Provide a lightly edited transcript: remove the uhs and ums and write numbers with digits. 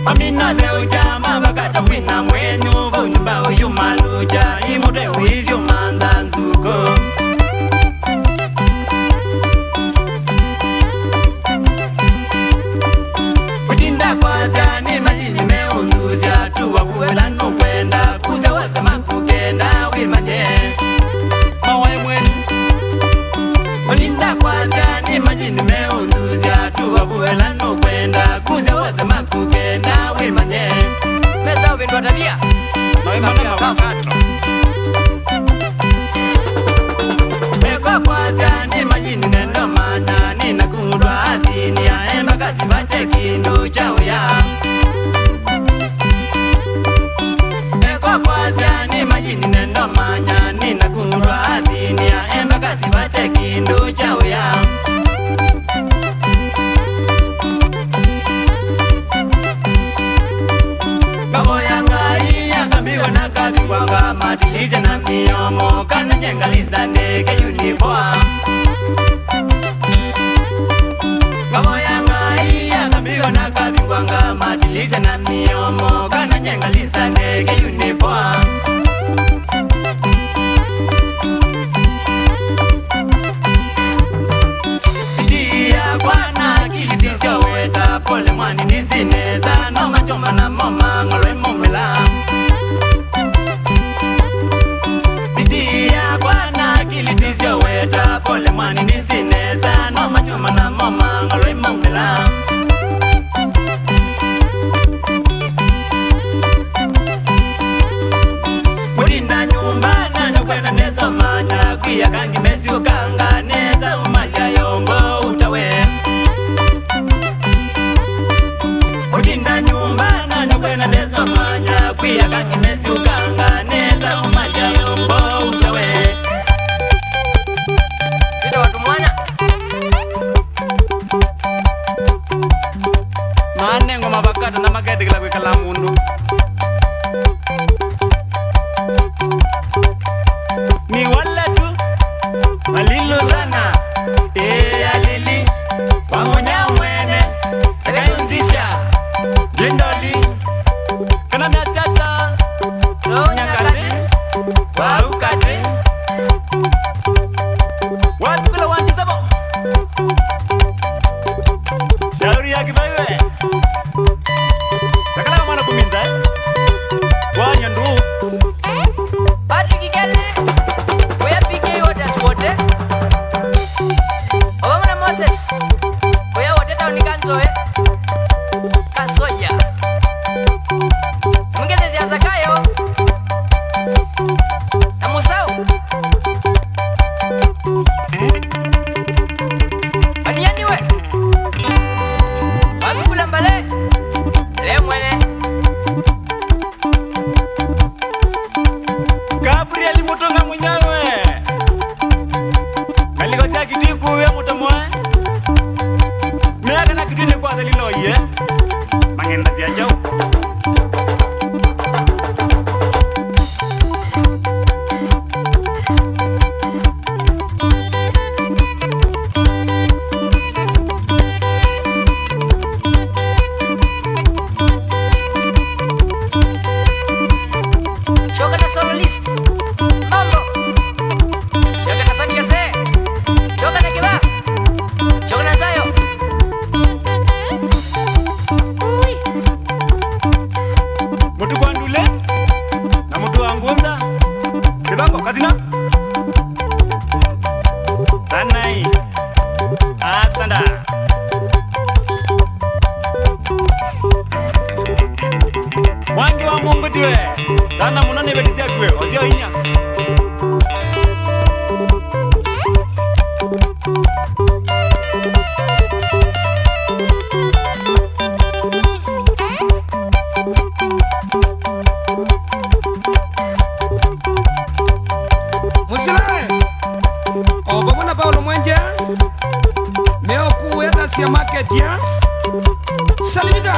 Amina leo jama bakata wina mwenyu Vunimba uyu maluja Imure uyu manda nzuko Kujinda kwaza ni majini meunduzia Tuwa kuwela nukwenda Kuza wasema kugenda wimanye Mawe mwenu Kujinda kwaza ni majini meunduzia Tuwa kuwela nukwenda Kuza wasema kugenda wimanye Meza ubindwa tabia Mawimane mawakato Mekwa kwaza ni majini nendo mana Nina kundwa adhini ya emba kasi bate kindu chao ya Mekwa kwaza ni majini nendo manya Nina kundwa adhini ya emba kasi bate kindu chao ya Kabo yanga iya kambiwa na kabingwanga Madilize na miyomo kana nyengaliza ndege uniboa Kabo yanga iya kambiwa na kabingwanga Madilize na miyomo kana nyengaliza ndege uniboa Idia kwana kilisisyo weta Pole mwani nisineza No machoma na moma ngolwe momela Idia kwana kilisisyo weta Pole mwani nisineza No machoma na moma ngolwe momela Mulinda nyumba na nyokwena nezo manya Kuya kangi mezi ukanga neza umalia yombo utawe Mulinda nyumba na nyokwena nezo manya Kuya kangi mezi ukanga neza umalia yombo utawe Kida watu mwana Maane ngoma bakata na magede kila kwe kala mundu Ni wala tu Malilo sana alili Wamonya mwene Takayunzisha Jindoli Kana miatata Nyakate Warukate Watukula wanjisabo Shauri ya kibaiwe Nakala kamana kuminda Wanyandu Patrick Kele Oya PK orders wote Obama na Moses Oya wote taunikanzo Kasoya Mungete zia Zakayo Na Musau Adiani we Wabikula mbale Leo mwene Gabriel Mutonga mwenyewe Kalikosia kitu ikuwe mutomoe Miaka na kitu ni kwa zalilo ye Mangenda tia jau Shoga na soloist Mambo Shoga na Sani Kase Shoga na Kiba Shoga na Zayo Ui Mutu kwa ndule Na mutu wa ngunza Kibango kazina Tanai Asanda Wangi wa mungu tiwe Tana munone betizia kwe Ozio inya Musile Obabona Paulo Mwenje Meo kuweta siya market ya Salimika